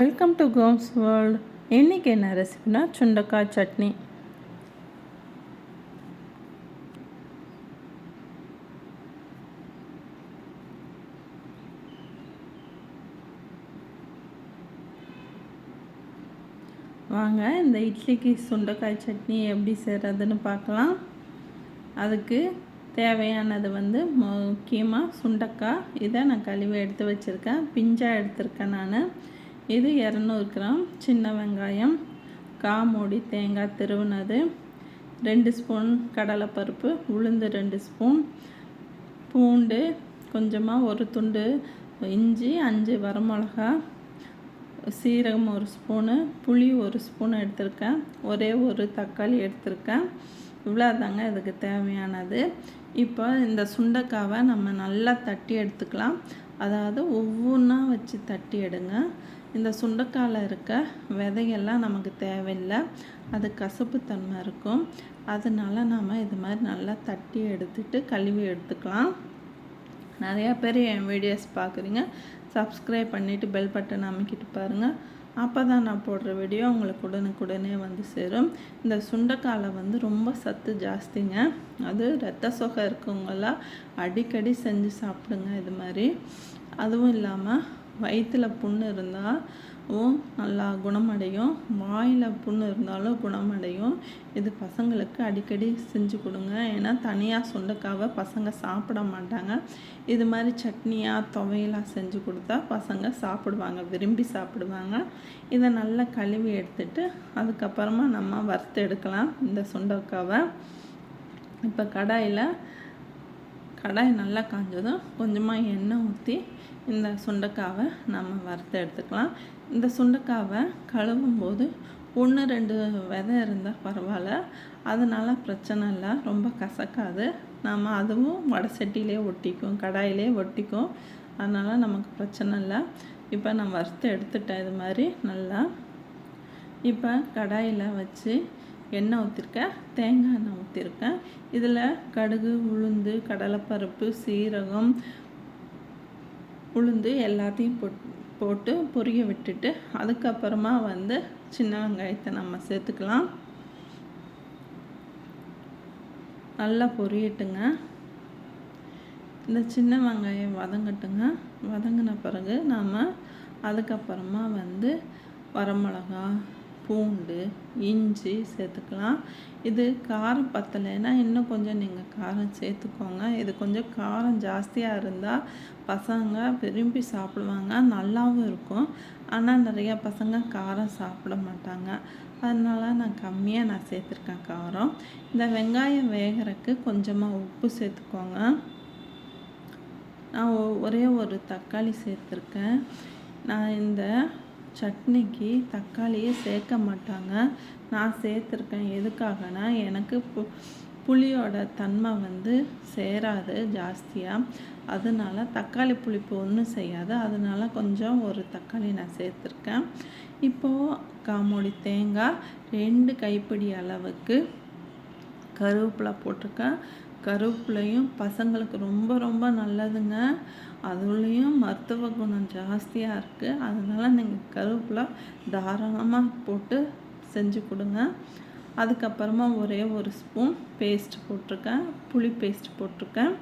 Welcome to Gomez world. இன்றைக்கி என்ன ரெசிபினா சுண்டைக்காய் சட்னி. வாங்க இந்த இட்லிக்கு சுண்டைக்காய் சட்னி எப்படி செய்கிறதுன்னு பார்க்கலாம். அதுக்கு தேவையானது முக்கியமாக சுண்டைக்காய். இதை நான் கழுவி எடுத்து வச்சுருக்கேன், பிஞ்சாக எடுத்திருக்கேன் நான். இது 200 கிராம் சின்ன வெங்காயம், காமூடி தேங்காய் திருவுனது, 2 ஸ்பூன் கடலைப்பருப்பு, உளுந்து 2 ஸ்பூன், பூண்டு கொஞ்சமாக, ஒரு துண்டு இஞ்சி, 5 வரமிளகா, சீரகம் 1 ஸ்பூனு, புளி 1 ஸ்பூன் எடுத்திருக்கேன், ஒரே ஒரு தக்காளி எடுத்திருக்கேன். இவ்வளோதாங்க இதுக்கு தேவையானது. இப்போ இந்த சுண்டைக்காவை நம்ம நல்லா தட்டி எடுத்துக்கலாம். அதாவது ஒவ்வொன்றா வச்சு தட்டி எடுங்க. இந்த சுண்டைக்காயில் இருக்க விதையெல்லாம் நமக்கு தேவையில்லை, அது கசப்புத்தன்மை இருக்கும். அதனால நாம் இது மாதிரி நல்லா தட்டி எடுத்துட்டு கழுவி எடுத்துக்கலாம். நிறையா பேர் என் வீடியோஸ் பார்க்குறீங்க, சப்ஸ்கிரைப் பண்ணிவிட்டு பெல் பட்டன் அமைக்கிட்டு பாருங்கள். அப்போ தான் நான் போடுற வீடியோ உங்களுக்கு உடனுக்குடனே சேரும். இந்த சுண்டைக்காயில் ரொம்ப சத்து ஜாஸ்திங்க. அது இரத்த சோகை இருக்கவங்களாம் அடிக்கடி செஞ்சு சாப்பிடுங்க இது மாதிரி. அதுவும் இல்லாமல் வயிற்றில் புண்ணு இருந்தாலும் நல்லா குணமடையும், வாயில் புண்ணு இருந்தாலும் குணமடையும். இது பசங்களுக்கு அடிக்கடி செஞ்சு கொடுங்க. ஏன்னா தனியாக சுண்டைக்காவை பசங்க சாப்பிட மாட்டாங்க. இது மாதிரி சட்னியாக துவையலாக செஞ்சு கொடுத்தா பசங்க சாப்பிடுவாங்க, விரும்பி சாப்பிடுவாங்க. இதை நல்லா கழுவி எடுத்துட்டு அதுக்கப்புறமா நம்ம வறுத்து எடுக்கலாம் இந்த சுண்டைக்காவை. இப்போ கடாய் நல்லா காஞ்சதும் கொஞ்சமாக எண்ணெய் ஊற்றி இந்த சுண்டைக்காவை நம்ம வறுத்து எடுத்துக்கலாம். இந்த சுண்டைக்காவை கழுவும் போது 1-2 விதை இருந்தால் பரவாயில்ல, அதனால பிரச்சனை இல்லை, ரொம்ப கசக்காது. நம்ம அதுவும் வடை சட்டியிலே ஒட்டிக்கும், கடாயிலே ஒட்டிக்கும், அதனால் நமக்கு பிரச்சனை இல்லை. இப்போ நான் வறுத்து எடுத்துட்டேன் இது மாதிரி நல்லா. இப்போ கடாயில் வச்சு எண்ணெய் ஊற்றிருக்கேன், தேங்காய் எண்ணெய் ஊற்றிருக்கேன். இதில் கடுகு, உளுந்து, கடலைப்பருப்பு, சீரகம், உளுந்து எல்லாத்தையும் போட்டு பொரிய விட்டுட்டு அதுக்கப்புறமா சின்ன வெங்காயத்தை நம்ம சேர்த்துக்கலாம். நல்லா பொரியட்டுங்க. இந்த சின்ன வெங்காயம் வதங்கட்டுங்க. வதங்கின பிறகு நாம் அதுக்கப்புறமா வரமிளகா, பூண்டு, இஞ்சி சேர்த்துக்கலாம். இது காரம் பத்தலைன்னா இன்னும் கொஞ்சம் நீங்கள் காரம் சேர்த்துக்கோங்க. இது கொஞ்சம் காரம் ஜாஸ்தியாக இருந்தால் பசங்க விரும்பி சாப்பிடுவாங்க, நல்லாவும் இருக்கும். ஆனால் நிறையா பசங்க காரம் சாப்பிட மாட்டாங்க, அதனால நான் கம்மியாக சேர்த்துருக்கேன் காரம். இந்த வெங்காயம் வேகிறதுக்கு கொஞ்சமாக உப்பு சேர்த்துக்கோங்க. நான் ஒரே ஒரு தக்காளி சேர்த்துருக்கேன். நான் இந்த சட்னிக்கு தக்காளியே சேர்க்க மாட்டாங்க, நான் சேர்த்துருக்கேன். எதுக்காகனா எனக்கு புளியோட தன்மை சேராது ஜாஸ்தியாக, அதனால தக்காளி புளிப்பு ஒன்றும் செய்யாது, அதனால கொஞ்சம் ஒரு தக்காளி நான் சேர்த்துருக்கேன். இப்போது காமூடி தேங்காய், 2 கைப்பிடி அளவுக்கு கருவேப்பிலை போட்டிருக்கேன். கருவேப்பிலையும் பசங்களுக்கு ரொம்ப ரொம்ப நல்லதுங்க, அதுலேயும் மருத்துவ குணம் ஜாஸ்தியாக இருக்குது. அதனால் நீங்கள் கருவேப்பிலை தாராளமாக போட்டு செஞ்சு கொடுங்க. அதுக்கப்புறமா ஒரே ஒரு ஸ்பூன் பேஸ்ட் போட்டிருக்கேன், புளி பேஸ்ட் போட்டிருக்கேன்.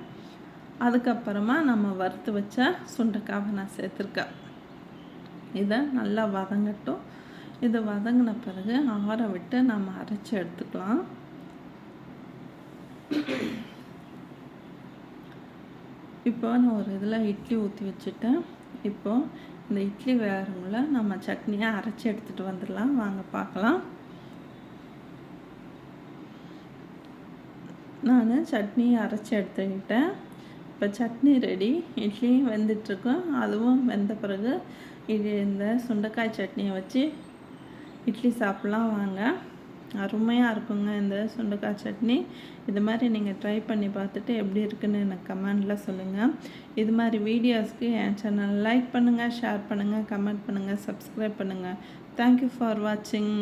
அதுக்கப்புறமா நம்ம வறுத்து வச்ச சுண்டைக்காவை நான் சேர்த்துருக்கேன். இதை நல்லா வதங்கட்டும். இதை வதங்கின பிறகு ஆற விட்டு நம்ம அரைச்சி எடுத்துக்கலாம். இப்போ நான் ஒரு இதில் இட்லி ஊற்றி வச்சுட்டேன். இப்போது இந்த இட்லி வேகிறவங்கள நம்ம சட்னியை அரைச்சி எடுத்துகிட்டு வந்துடலாம், வாங்க பார்க்கலாம். நான் சட்னியை அரைச்சி எடுத்துக்கிட்டேன். இப்போ சட்னி ரெடி, இட்லியும் வெந்துட்டுருக்கோம். அதுவும் வெந்த பிறகு இந்த சுண்டைக்காய் சட்னியை வச்சு இட்லி சாப்பிட்லாம் வாங்க. அருமையாக இருக்குங்க இந்த சுண்டைக்காய் சட்னி. இது மாதிரி நீங்கள் ட்ரை பண்ணி பார்த்துட்டு எப்படி இருக்குன்னு எனக்கு கமெண்டில் சொல்லுங்கள். இது மாதிரி வீடியோஸ்க்கு என் சேனல் லைக் பண்ணுங்கள், ஷேர் பண்ணுங்கள், கமெண்ட் பண்ணுங்கள், சப்ஸ்கிரைப் பண்ணுங்கள். தேங்க்யூ ஃபார் வாட்சிங்.